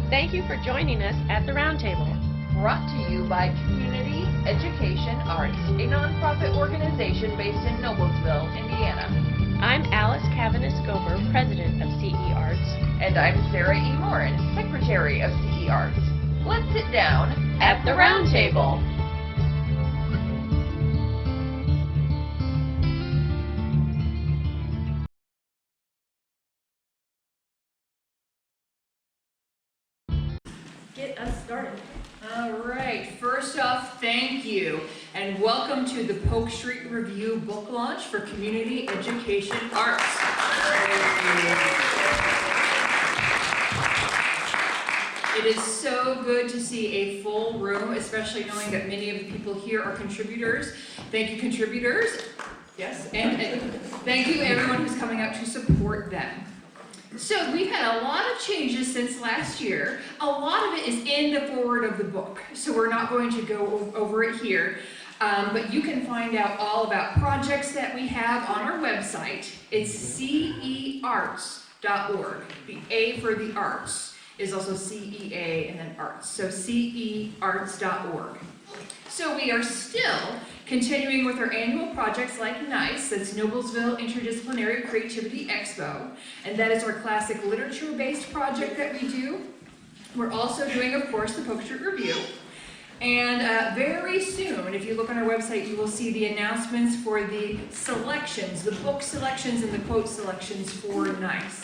Thank you for joining us at the Roundtable. Brought to you by Community Education Arts, a nonprofit organization based in Noblesville, Indiana. I'm Alice Cavanis-Gober, President of CE Arts. And I'm Sarah E. Morin, Secretary of CE Arts. Let's sit down at the Roundtable. Get us started. All right, first off, thank you, and welcome to the Polk Street Review book launch for Community Education Arts. It is so good to see a full room, especially knowing that many of the people here are contributors. Thank you, contributors. Yes, and thank you everyone who's coming out to support them. So we've had a lot of changes since last year. A lot of it is in the foreword of the book, so we're not going to go over it here. But you can find out all about projects that we have on our website. It's cearts.org. The A for the arts is also CEA and then arts. So cearts.org. So we are still continuing with our annual projects like NICE, that's Noblesville Interdisciplinary Creativity Expo, and that is our classic literature-based project that we do. We're also doing, of course, the Polk Street Review. And very soon, if you look on our website, you will see the announcements for the selections, the book selections and the quote selections for NICE.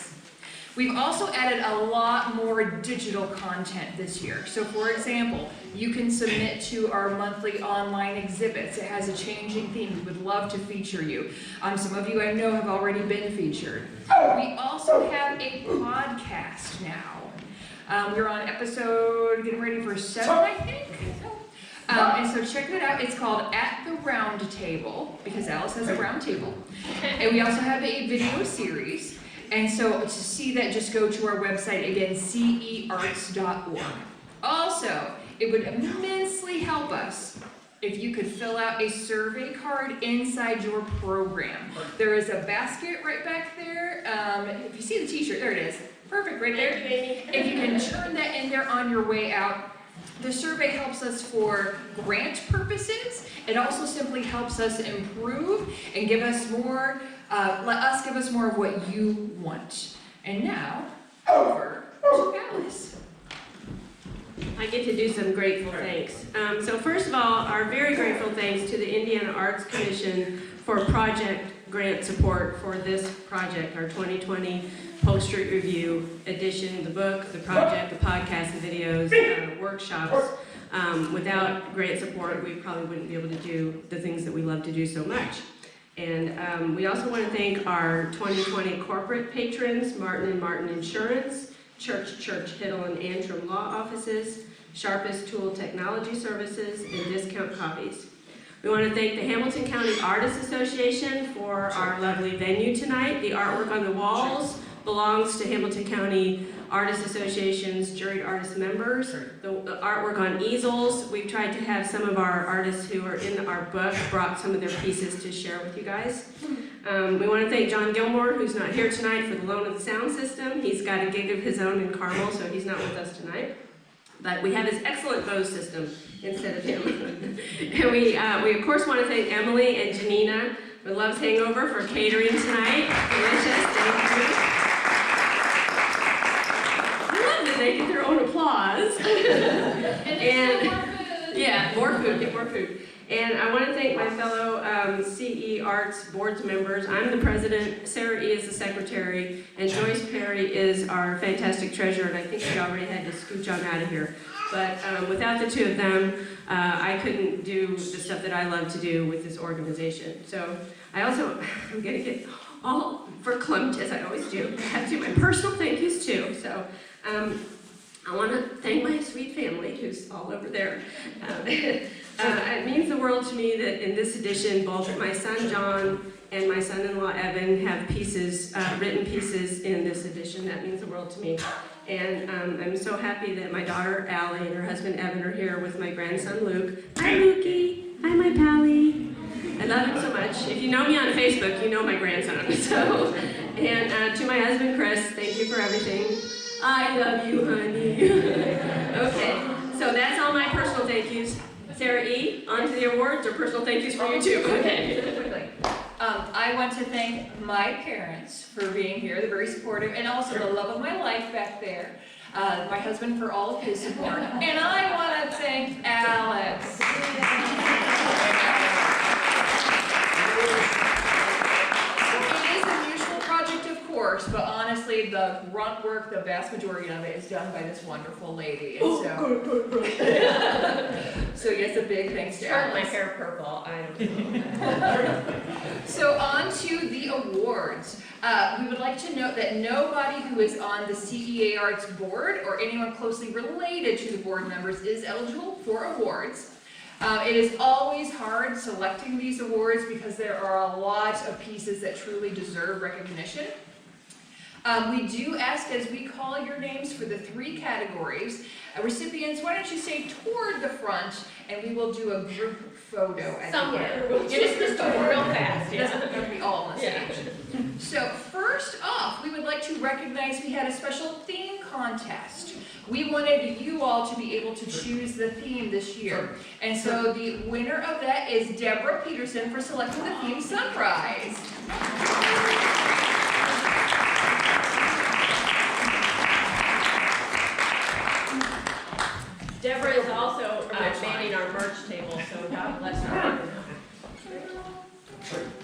We've also added a lot more digital content this year. So for example, you can submit to our monthly online exhibits. It has a changing theme. We would love to feature you. Some of you I know have already been featured. We also have a podcast now. We're on episode, getting ready for 7, I think. And so check it out. It's called At the Round Table, because Alice has a round table. And we also have a video series. And so to see that, just go to our website, again, cearts.org. Also, it would immensely help us if you could fill out a survey card inside your program. There is a basket right back there. If you see the t-shirt, there it is. Perfect, right there. If you can turn that in there on your way out. The survey helps us for grant purposes. It also simply helps us improve and give us more, let us give us more of what you want. And now, over to Alice. I get to do some grateful thanks. So first of all, our very grateful thanks to the Indiana Arts Commission for project grant support for this project, our 2020 Polk Street Review edition, the book, the project, the podcast, the videos, workshops. Without grant support, we probably wouldn't be able to do the things that we love to do so much. And we also want to thank our 2020 corporate patrons, Martin & Martin Insurance, Church, Hiddle and Antrim Law Offices, Sharpest Tool Technology Services, and Discount Copies. We want to thank the Hamilton County Artists Association for our lovely venue tonight. The artwork on the walls belongs to Hamilton County Artists Association's juried artist members. The artwork on easels, we've tried to have some of our artists who are in our book brought some of their pieces to share with you guys. We want to thank John Gilmore, who's not here tonight, for the loan of the sound system. He's got a gig of his own in Carmel, so he's not with us tonight. But we have his excellent Bose system instead of him. And we of course want to thank Emily and Janina with Love's Hangover for catering tonight. Delicious, thank you. I love that they get their own applause. and yeah, more food, get more food. And I want to thank my fellow CE Arts boards members. I'm the president, Sarah E. is the secretary, and Joyce Perry is our fantastic treasurer, and I think she already had to scooch on out of here. But without the two of them, I couldn't do the stuff that I love to do with this organization. So I'm going to get all verklempt, as I always do. I have to do my personal thank yous too. So I want to thank my sweet family, who's all over there. It means the world to me that in this edition, both my son John and my son-in-law Evan have pieces, written pieces in this edition. That means the world to me. And I'm so happy that my daughter Allie and her husband Evan are here with my grandson Luke. Hi Lukey, hi my pally. I love him so much. If you know me on Facebook, you know my grandson. So, and to my husband Chris, thank you for everything. I love you, honey. Okay, so that's all my personal thank yous. Sarah E., on to the awards or personal thank yous for you too. Okay. Quickly. I want to thank my parents for being here, they're very supportive, and also the love of my life back there. My husband for all of his support. And I want to thank Alex. It is a mutual project, of course, but honestly, the grunt work, the vast majority of it is done by this wonderful lady. And so yes, a big thanks to Turn my Alex. hair purple, I don't know. So on to the awards. We would like to note that nobody who is on the CEA Arts board or anyone closely related to the board members is eligible for awards. It is always hard selecting these awards because there are a lot of pieces that truly deserve recognition. We do ask as we call your names for the 3 categories. Recipients, why don't you stay toward the front and we will do a group photo at Somewhere. the end. Just real fast, It yeah. doesn't have to be all on the Yeah. stage. So first off, we would like to recognize we had a special theme contest. We wanted you all to be able to choose the theme this year. And so the winner of that is Deborah Peterson for selecting the theme Sunrise. Deborah is also manning our merch table, so God bless her.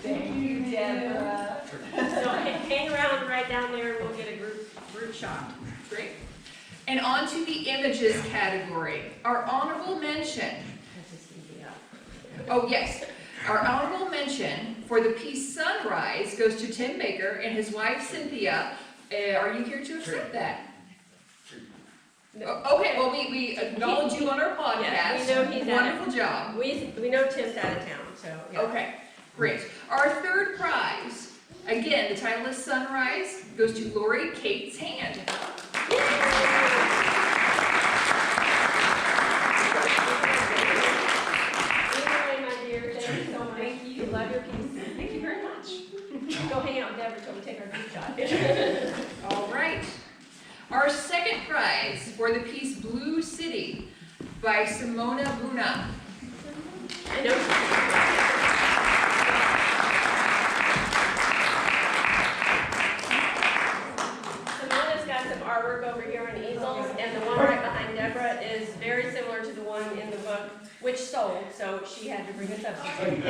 Thank you, Deborah. So hang around right down there and we'll get a group shot. Great. And on to the images category. Our honorable mention. Oh, yes. Our honorable mention for the piece Sunrise goes to Tim Baker and his wife Cynthia. Are you here to accept that? Okay, well, we acknowledge you on our podcast. Yes, we know he's Wonderful job. We know Tim's out of town, so yeah. Okay, great. Our third prize, again, the title is Sunrise, goes to Lori Kate's Hand. Anyway, my dear, thank you so much. Thank you. Love your piece. Thank you very much. Go hang out with Deborah till we take our group shot. All right. Our second prize for the piece Blue City by Simona Buna. I know. Simona's got some artwork over here on easels, and the one right behind Deborah is very similar to the one in the book, which sold, so she had to bring a substitute.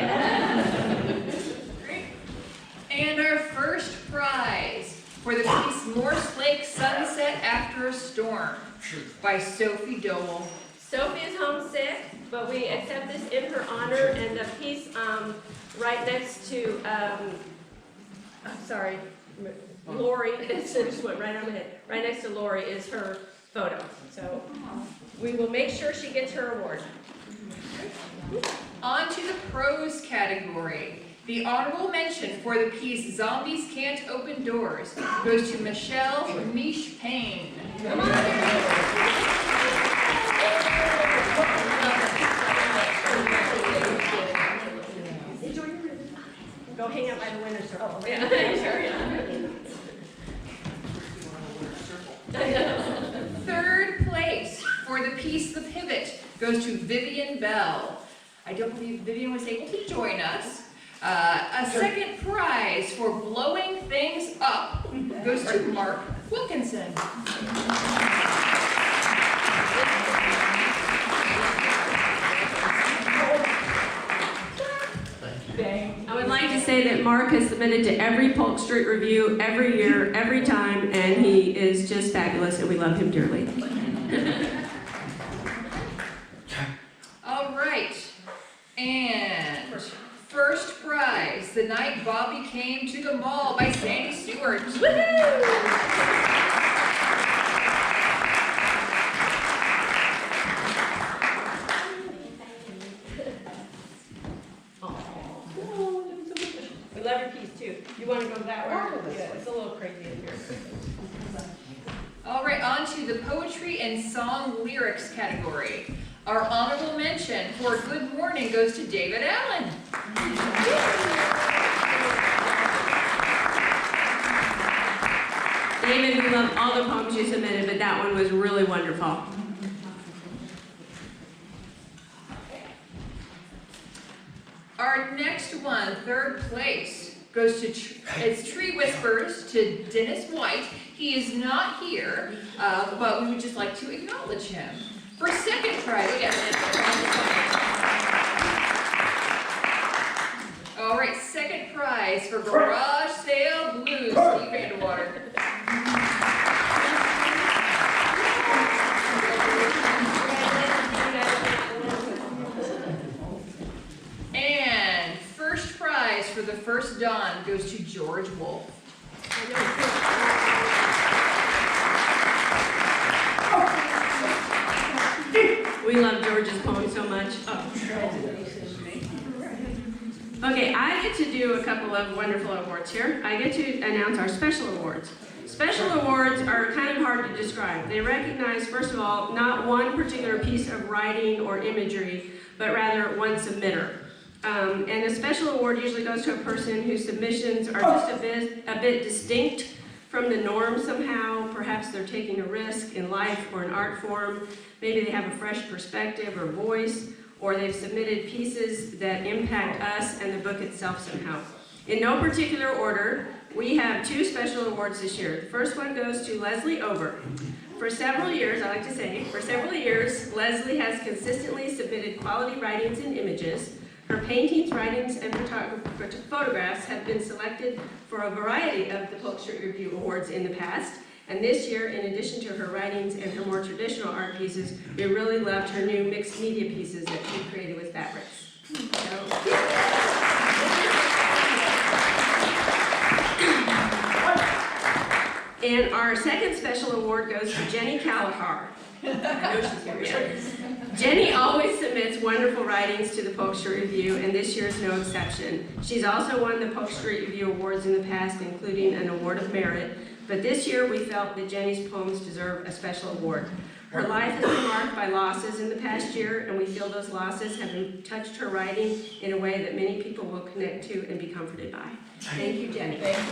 Great. And our first prize for the piece Morse Lake Sunset After a Storm by Sophie Dole. Sophie is homesick, but we accept this in her honor, and the piece right next to, Lori, it just went right on my head. Right next to Lori is her photo. So we will make sure she gets her award. On to the prose category. The honorable mention for the piece Zombies Can't Open Doors goes to Michelle Mish Payne. Go hang out by the winner's circle. Yeah, sure, yeah. Third place for the piece The Pivot goes to Vivian Bell. I don't believe Vivian was able to join us. A second prize for Blowing Things Up goes to Mark Wilkinson. I would like to say that Mark has submitted to every Polk Street review every year, every time, and he is just fabulous, and we love him dearly. All right, and first prize, The Night Bobby Came to the Mall by Sandy Stewart. We love your piece too. You want to go that way? Yeah, it's a little crazy in here. All right, on to the poetry and song lyrics category. Our honorable mention for Good Morning goes to David Allen. David, we love all the poems you submitted, but that one was really wonderful. Our next one, third place, goes to, it's Tree Whispers to Dennis White. He is not here, but we would just like to acknowledge him. For second prize, yes. All right, second prize for Garage Sale Blues, Steve Vanderwater. And first prize for the first dawn goes to George Wolf. We love George's poem so much. Oh. Okay, I get to do a couple of wonderful awards here. I get to announce our special awards. Special awards are kind of hard to describe. They recognize, first of all, not one particular piece of writing or imagery, but rather one submitter. And a special award usually goes to a person whose submissions are just a bit distinct from the norm somehow. Perhaps they're taking a risk in life or an art form. Maybe they have a fresh perspective or voice, or they've submitted pieces that impact us and the book itself somehow. In no particular order, we have two special awards this year. The first one goes to Leslie Ober. For several years, I like to say, Leslie has consistently submitted quality writings and images. Her paintings, writings, and photographs have been selected for a variety of the Polk Street Review Awards in the past. And this year, in addition to her writings and her more traditional art pieces, we really loved her new mixed media pieces that she created with fabrics. And our second special award goes to Jenny Callahar. I know she's here. Yeah. Jenny always submits wonderful writings to the Polk Street Review, and this year is no exception. She's also won the Polk Street Review Awards in the past, including an Award of Merit. But this year we felt that Jenny's poems deserve a special award. Her life has been marked by losses in the past year, and we feel those losses have touched her writing in a way that many people will connect to and be comforted by. Thank you, Jenny. Thank you.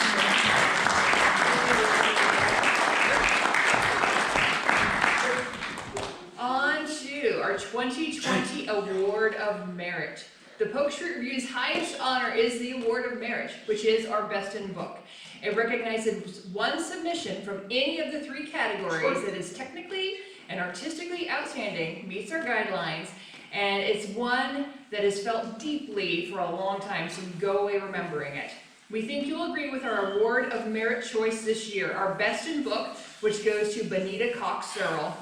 On to our 2020 Award of Merit. The Polk Street Review's highest honor is the Award of Merit, which is our best in book. It recognizes one submission from any of the three categories that is technically and artistically outstanding, meets our guidelines, and it's one that is felt deeply for a long time, so we go away remembering it. We think you'll agree with our Award of Merit choice this year, our best in book, which goes to Benita Cox Searle.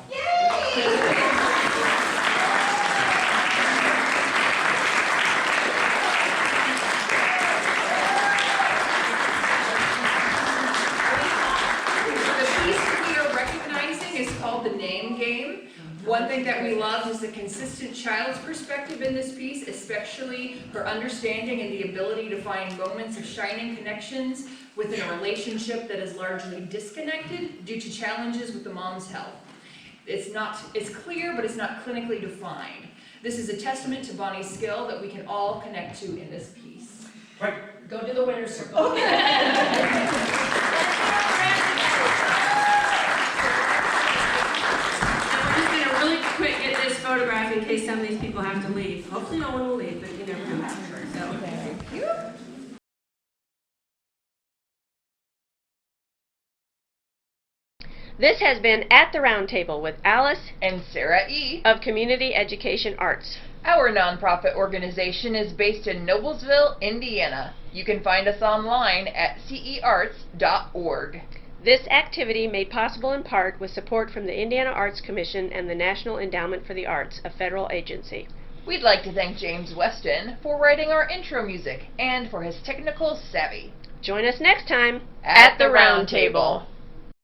The name game. One thing that we love is the consistent child's perspective in this piece, especially her understanding and the ability to find moments of shining connections within a relationship that is largely disconnected due to challenges with the mom's health. It's clear, but it's not clinically defined. This is a testament to Bonnie's skill that we can all connect to in this piece. Right. Go to the winner's circle. Quick, get this photograph in case some of these people have to leave. Hopefully no one will leave, but you never know. So. Thank you. This has been At the Round Table with Alice And Sarah E. of Community Education Arts. Our nonprofit organization is based in Noblesville, Indiana. You can find us online at cearts.org. This activity made possible in part with support from the Indiana Arts Commission and the National Endowment for the Arts, a federal agency. We'd like to thank James Weston for writing our intro music and for his technical savvy. Join us next time At the Round Table.